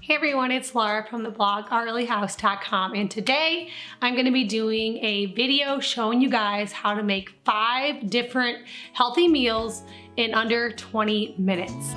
Hey everyone, it's Laura from the blog ourearlyhouse.com, and today I'm going to be doing a video showing you guys how to make 5 different healthy meals in under 20 minutes.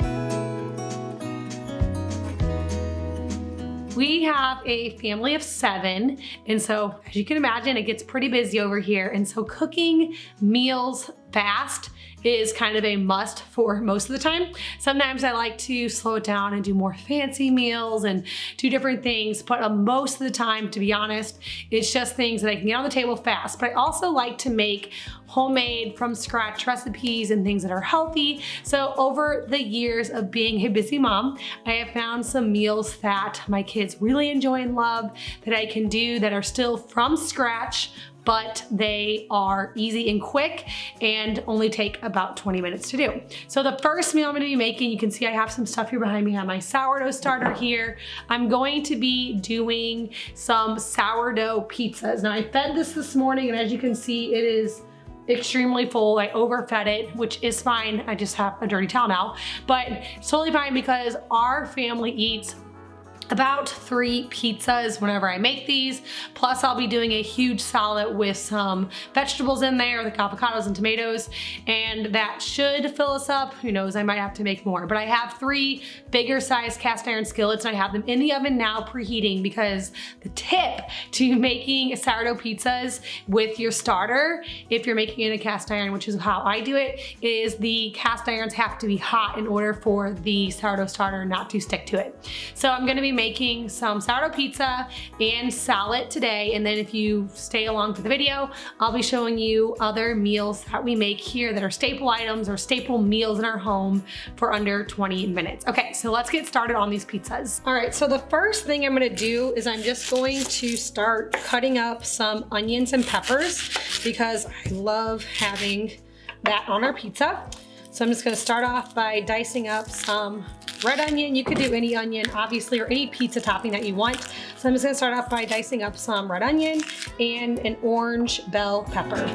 We have a family of 7, and so as you can imagine, it gets pretty busy over here, and so cooking meals fast is kind of a must for most of the time. Sometimes I like to slow it down and do more fancy meals and do different things, but most of the time, to be honest, it's just things that I can get on the table fast. But I also like to make homemade from scratch recipes and things that are healthy. So over the years of being a busy mom, I have found some meals that my kids really enjoy and love that I can do that are still from scratch, but they are easy and quick and only take about 20 minutes to do. So the first meal I'm gonna be making, you can see I have some stuff here behind me. I have my sourdough starter here. I'm going to be doing some sourdough pizzas. Now I fed this morning, and as you can see, it is extremely full. I overfed it, which is fine. I just have a dirty towel now, but it's totally fine because our family eats about 3 pizzas whenever I make these. Plus I'll be doing a huge salad with some vegetables in there, like avocados and tomatoes, and that should fill us up. Who knows, I might have to make more, but I have 3 bigger size cast iron skillets, and I have them in the oven now preheating, because the tip to making sourdough pizzas with your starter, if you're making it in a cast iron, which is how I do it, is the cast irons have to be hot in order for the sourdough starter not to stick to it. So I'm gonna be making some sourdough pizza and salad today, and then if you stay along for the video, I'll be showing you other meals that we make here that are staple items or staple meals in our home for under 20 minutes. Okay, so let's get started on these pizzas. All right, so the first thing I'm gonna do is I'm just going to start cutting up some onions and peppers, because I love having that on our pizza. So I'm just gonna start off by dicing up some red onion. You could do any onion, obviously, or any pizza topping that you want. So I'm just gonna start off by dicing up some red onion and an orange bell pepper.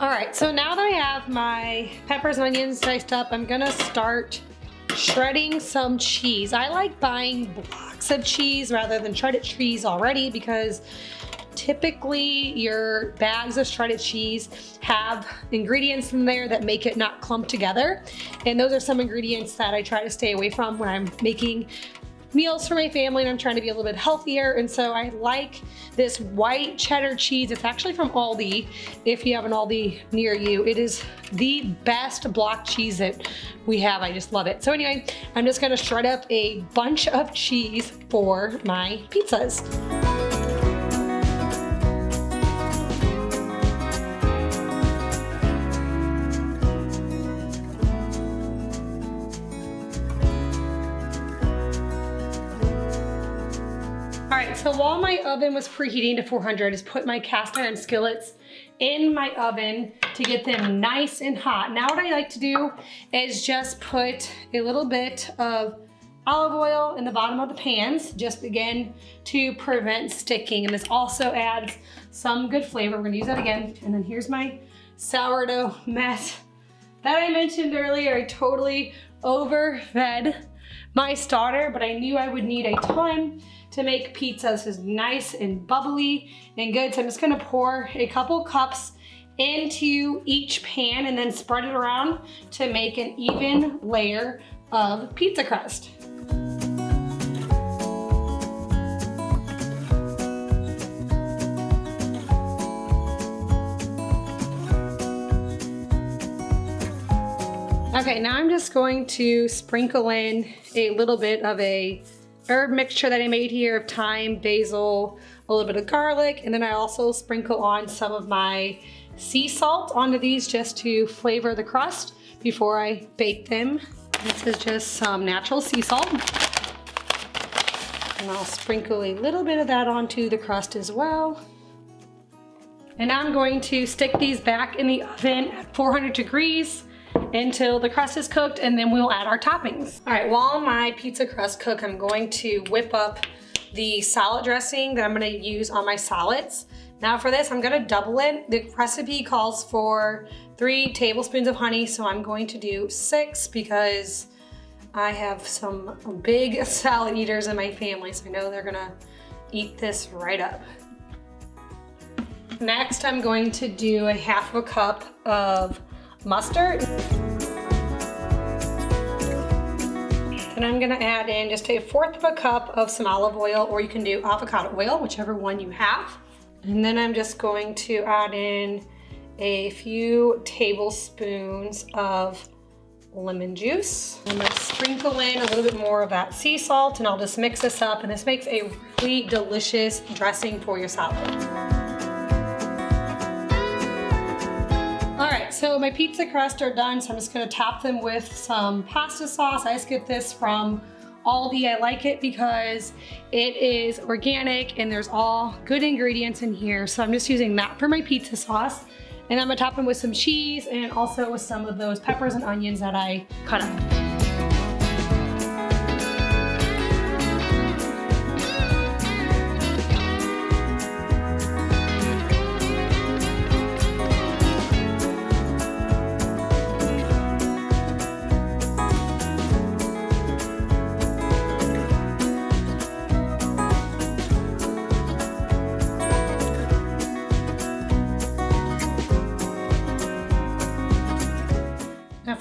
All right, so now that I have my peppers and onions diced up, I'm gonna start shredding some cheese. I like buying blocks of cheese rather than shredded cheese already, because typically your bags of shredded cheese have ingredients in there that make it not clump together. And those are some ingredients that I try to stay away from when I'm making meals for my family and I'm trying to be a little bit healthier. And so I like this white cheddar cheese. It's actually from Aldi. If you have an Aldi near you, it is the best block cheese that we have. I just love it. So anyway, I'm just gonna shred up a bunch of cheese for my pizzas. All right, so while my oven was preheating to 400, I just put my cast iron skillets in my oven to get them nice and hot. Now what I like to do is just put a little bit of olive oil in the bottom of the pans, just again to prevent sticking. And this also adds some good flavor. We're gonna use that again. And then here's my sourdough mess that I mentioned earlier. I totally overfed my starter, but I knew I would need a ton to make pizza. This is nice and bubbly and good. So I'm just gonna pour a couple cups into each pan and then spread it around to make an even layer of pizza crust. Okay, now I'm just going to sprinkle in a little bit of a herb mixture that I made here of thyme, basil, a little bit of garlic, and then I also sprinkle on some of my sea salt onto these just to flavor the crust before I bake them. This is just some natural sea salt. And I'll sprinkle a little bit of that onto the crust as well. And now I'm going to stick these back in the oven at 400 degrees until the crust is cooked, and then we'll add our toppings. All right, while my pizza crust cook, I'm going to whip up the salad dressing that I'm gonna use on my salads. Now for this, I'm gonna double it. The recipe calls for 3 tablespoons of honey, so I'm going to do 6 because I have some big salad eaters in my family, so I know they're gonna eat this right up. Next, I'm going to do a 1/2 cup of mustard. And I'm gonna add in just a 1/4 cup of some olive oil, or you can do avocado oil, whichever one you have. And then I'm just going to add in a few tablespoons of lemon juice. I'm gonna sprinkle in a little bit more of that sea salt, and I'll just mix this up, and this makes a really delicious dressing for your salad. All right, so my pizza crust are done, so I'm just gonna top them with some pasta sauce. I just get this from Aldi. I like it because it is organic and there's all good ingredients in here. So I'm just using that for my pizza sauce. And I'm gonna top them with some cheese and also with some of those peppers and onions that I cut up.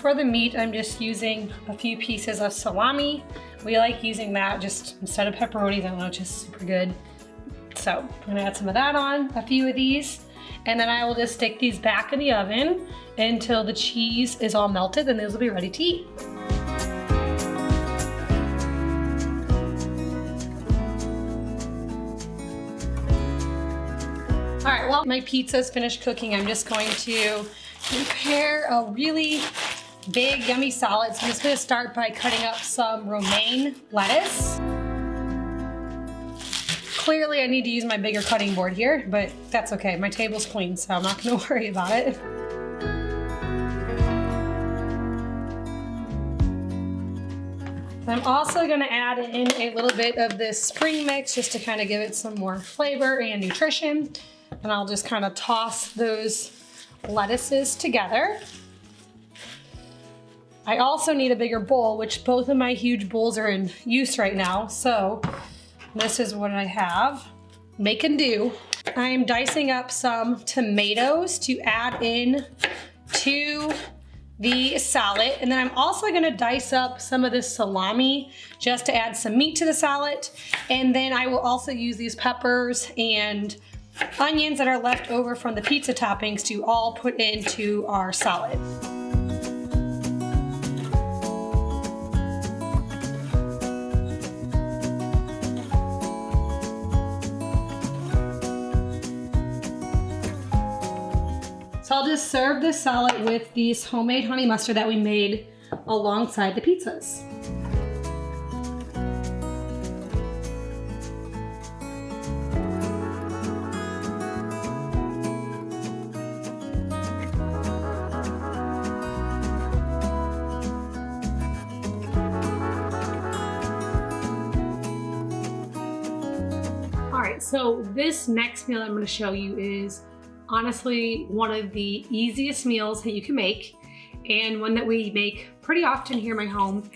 For the meat, I'm just using a few pieces of salami. We like using that just instead of pepperoni. I know it's just super good. So I'm gonna add some of that on, a few of these, and then I will just stick these back in the oven until the cheese is all melted, and those will be ready to eat. All right, while my pizza's finished cooking, I'm just going to prepare a really big, yummy salad. So I'm just gonna start by cutting up some romaine lettuce. Clearly I need to use my bigger cutting board here, but that's okay. My table's clean, so I'm not gonna worry about it. I'm also gonna add in a little bit of this spring mix just to kind of give it some more flavor and nutrition. And I'll just kind of toss those lettuces together. I also need a bigger bowl, which both of my huge bowls are in use right now. So this is what I have. Make and do. I'm dicing up some tomatoes to add in to the salad. And then I'm also gonna dice up some of this salami just to add some meat to the salad. And then I will also use these peppers and onions that are left over from the pizza toppings to all put into our salad. So I'll just serve this salad with these homemade honey mustard that we made alongside the pizzas. All right, so this next meal I'm going to show you is honestly one of the easiest meals that you can make, and one that we make pretty often here in my home.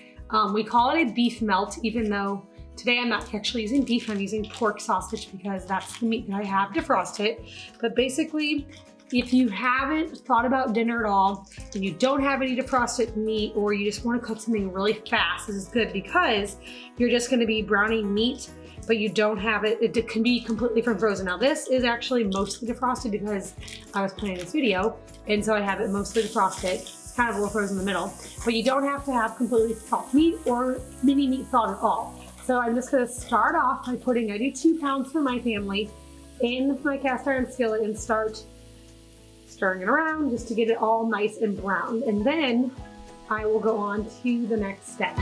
We call it a beef melt, even though today I'm not actually using beef, I'm using pork sausage because that's the meat that I have defrost it. But basically, if you haven't thought about dinner at all, and you don't have any defrosted meat, or you just want to cook something really fast, this is good because you're just going to be browning meat, but you don't have it, it can be completely from frozen. Now this is actually mostly defrosted because I was planning this video, and so I have it mostly defrosted. It's kind of a little frozen in the middle, but you don't have to have completely soft meat or mini meat thawed at all. So I'm just gonna start off by putting, I do 2 pounds for my family, in my cast iron skillet and start stirring it around just to get it all nice and browned. And then I will go on to the next step.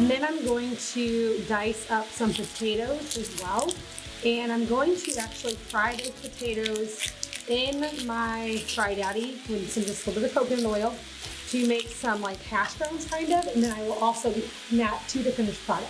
And then I'm going to dice up some potatoes as well. And I'm going to actually fry those potatoes in my Fry Daddy with just a little bit of coconut oil to make some like hash browns kind of. And then I will also be adding that to the finished product.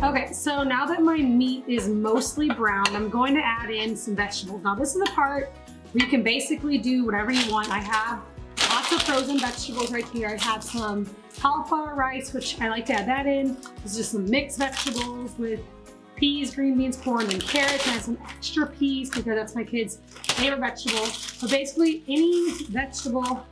Okay, so now that my meat is mostly browned, I'm going to add in some vegetables. Now this is the part where you can basically do whatever you want. I have lots of frozen vegetables right here. I have some cauliflower rice, which I like to add that in. This is just some mixed vegetables with peas, green beans, corn, and carrots. And I have some extra peas because that's my kids' favorite vegetable. But basically any vegetable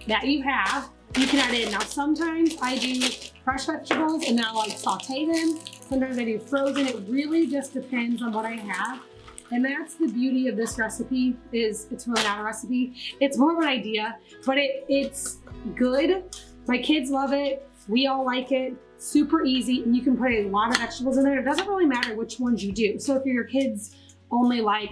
that you have, you can add in. Now sometimes I do fresh vegetables and I'll like saute them. Sometimes I do frozen. It really just depends on what I have. And that's the beauty of this recipe, is it's really not a recipe. It's more of an idea, but it's good. My kids love it. We all like it. Super easy, and you can put a lot of vegetables in there. It doesn't really matter which ones you do. So if your kids only like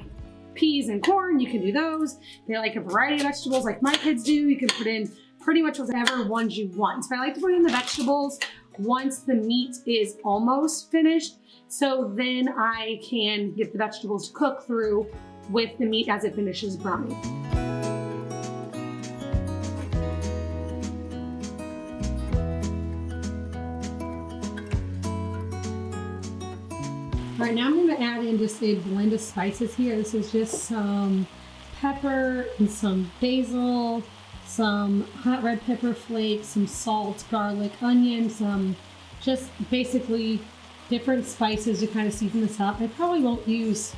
peas and corn, you can do those. They like a variety of vegetables like my kids do. You can put in pretty much whatever ones you want. So I like to put in the vegetables once the meat is almost finished. So then I can get the vegetables to cook through with the meat as it finishes browning. All right, now I'm gonna add in just a blend of spices here. This is just some pepper and some basil, some hot red pepper flakes, some salt, garlic, onion, some just basically different spices to kind of season this up. I probably won't use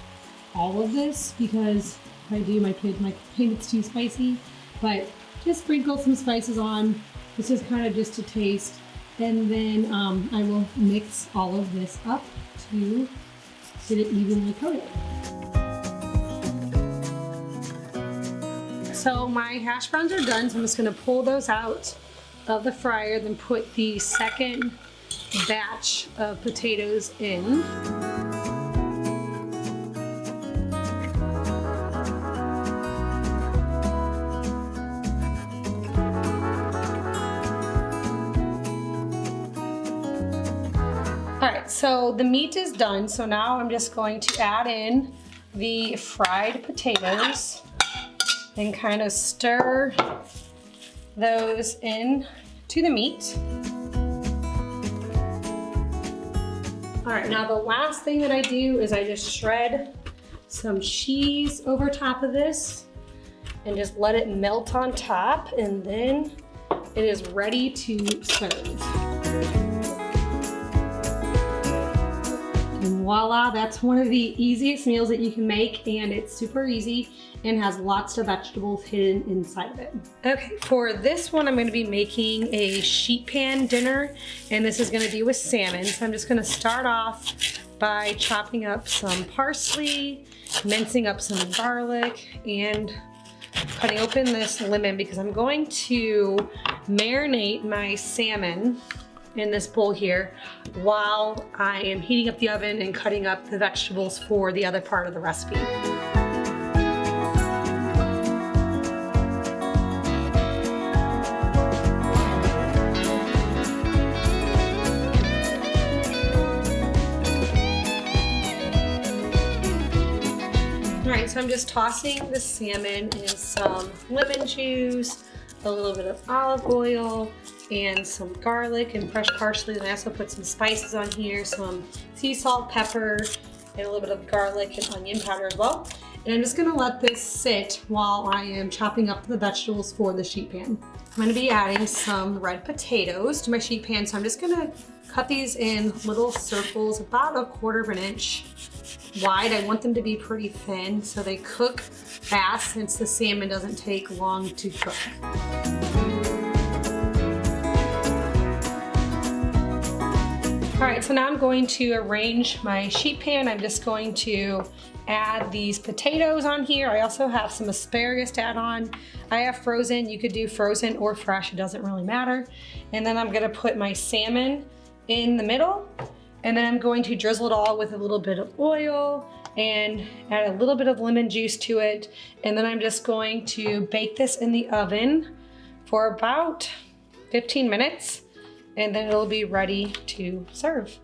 all of this because if I do, my kid might think it's too spicy, but just sprinkle some spices on. This is kind of just to taste. And then I will mix all of this up to get it evenly coated. So my hash browns are done, so I'm just gonna pull those out of the fryer, then put the second batch of potatoes in. All right, so the meat is done. So now I'm just going to add in the fried potatoes and kind of stir those in to the meat. All right, now the last thing that I do is I just shred some cheese over top of this and just let it melt on top, and then it is ready to serve. And voila, that's one of the easiest meals that you can make, and it's super easy and has lots of vegetables hidden inside of it. Okay, for this one, I'm gonna be making a sheet pan dinner, and this is gonna be with salmon. So I'm just gonna start off by chopping up some parsley, mincing up some garlic, and cutting open this lemon because I'm going to marinate my salmon in this bowl here while I am heating up the oven and cutting up the vegetables for the other part of the recipe. So I'm just tossing the salmon in some lemon juice, a little bit of olive oil, and some garlic and fresh parsley. And I also put some spices on here, some sea salt, pepper, and a little bit of garlic and onion powder as well. And I'm just gonna let this sit while I am chopping up the vegetables for the sheet pan. I'm gonna be adding some red potatoes to my sheet pan. So I'm just gonna cut these in little circles, about 1/4 inch wide. I want them to be pretty thin so they cook fast since the salmon doesn't take long to cook. All right, so now I'm going to arrange my sheet pan. I'm just going to add these potatoes on here. I also have some asparagus to add on. I have frozen. You could do frozen or fresh. It doesn't really matter. And then I'm gonna put my salmon in the middle. And then I'm going to drizzle it all with a little bit of oil and add a little bit of lemon juice to it. And then I'm just going to bake this in the oven for about 15 minutes. And then it'll be ready to serve.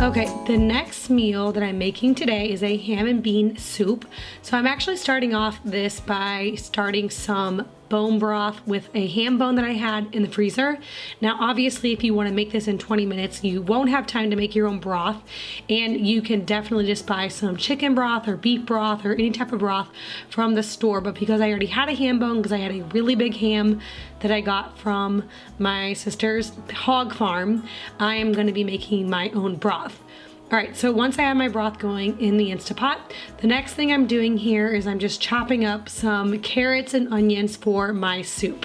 Okay, the next meal that I'm making today is a ham and bean soup. So I'm actually starting off this by starting some bone broth with a ham bone that I had in the freezer. Now, obviously, if you want to make this in 20 minutes, you won't have time to make your own broth, and you can definitely just buy some chicken broth or beef broth or any type of broth from the store. But because I already had a ham bone, because I had a really big ham that I got from my sister's hog farm, I am going to be making my own broth. All right, so once I have my broth going in the Instapot, the next thing I'm doing here is I'm just chopping up some carrots and onions for my soup.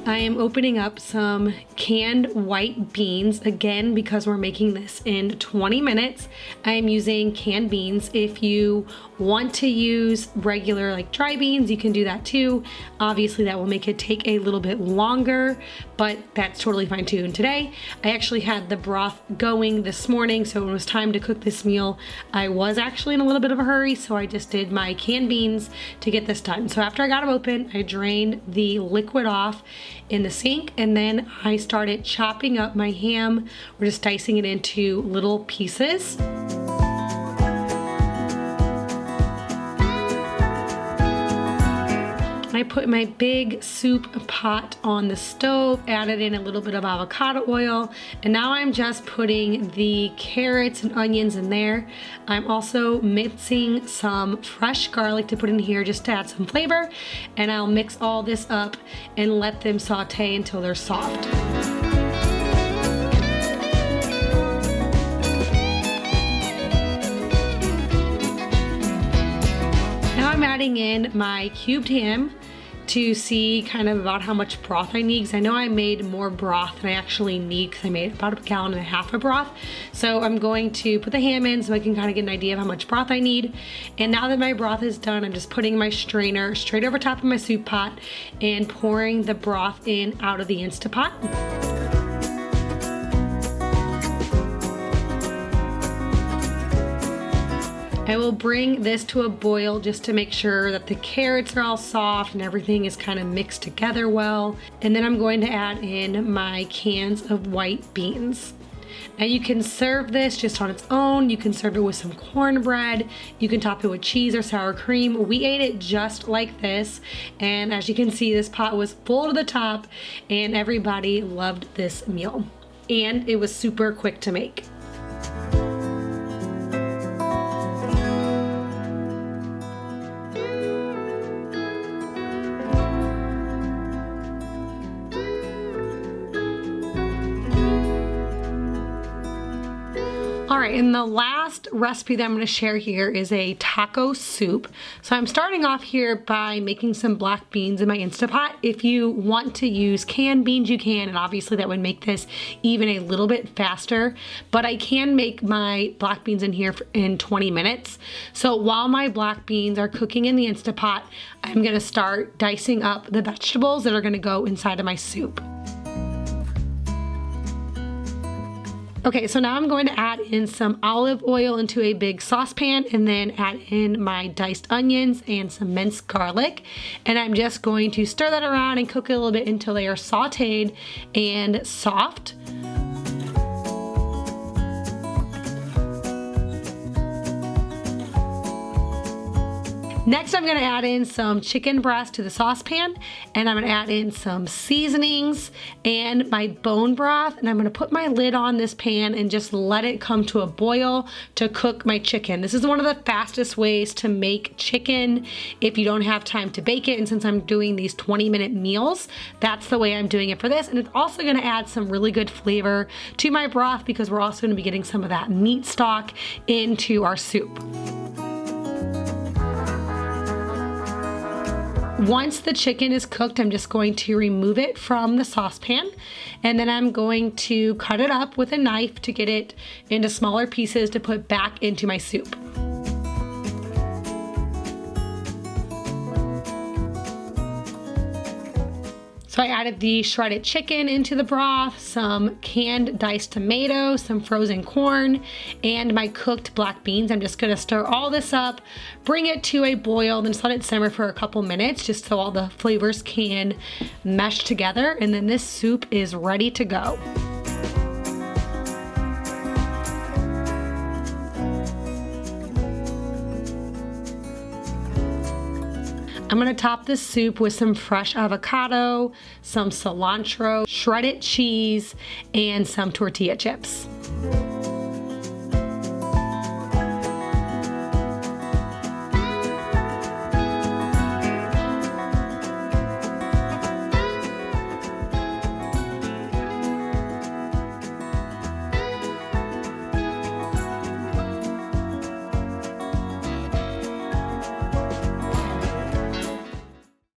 I am opening up some canned white beans, again, because we're making this in 20 minutes. I am using canned beans. If you want to use regular like dry beans, you can do that too. Obviously that will make it take a little bit longer, but that's totally fine too. And today I actually had the broth going this morning, so when it was time to cook this meal, I was actually in a little bit of a hurry, so I just did my canned beans to get this done. So after I got them open, I drained the liquid off in the sink, and then I started chopping up my ham. We're just dicing it into little pieces. I put my big soup pot on the stove, added in a little bit of avocado oil, and now I'm just putting the carrots and onions in there. I'm also mixing some fresh garlic to put in here just to add some flavor, and I'll mix all this up and let them saute until they're soft. Now I'm adding in my cubed ham to see kind of about how much broth I need, because I know I made more broth than I actually need, because I made about 1.5 gallons of broth. So I'm going to put the ham in so I can kind of get an idea of how much broth I need. And now that my broth is done, I'm just putting my strainer straight over top of my soup pot and pouring the broth in out of the Instapot. I will bring this to a boil just to make sure that the carrots are all soft and everything is kind of mixed together well. And then I'm going to add in my cans of white beans. Now you can serve this just on its own. You can serve it with some cornbread. You can top it with cheese or sour cream. We ate it just like this. And as you can see, this pot was full to the top and everybody loved this meal. And it was super quick to make. All right, and the last recipe that I'm going to share here is a taco soup. So I'm starting off here by making some black beans in my Instapot. If you want to use canned beans, you can, and obviously that would make this even a little bit faster, but I can make my black beans in here in 20 minutes. So while my black beans are cooking in the Instapot, I'm going to start dicing up the vegetables that are going to go inside of my soup. Okay, so now I'm going to add in some olive oil into a big saucepan and then add in my diced onions and some minced garlic. And I'm just going to stir that around and cook it a little bit until they are sauteed and soft. Next, I'm gonna add in some chicken breast to the saucepan, and I'm gonna add in some seasonings and my bone broth, and I'm gonna put my lid on this pan and just let it come to a boil to cook my chicken. This is one of the fastest ways to make chicken if you don't have time to bake it, and since I'm doing these 20-minute meals, that's the way I'm doing it for this. And it's also gonna add some really good flavor to my broth because we're also gonna be getting some of that meat stock into our soup. Once the chicken is cooked, I'm just going to remove it from the saucepan, and then I'm going to cut it up with a knife to get it into smaller pieces to put back into my soup. So I added the shredded chicken into the broth, some canned diced tomatoes, some frozen corn, and my cooked black beans. I'm just gonna stir all this up, bring it to a boil, then just let it simmer for a couple minutes just so all the flavors can mesh together, and then this soup is ready to go. I'm gonna top this soup with some fresh avocado, some cilantro, shredded cheese, and some tortilla chips.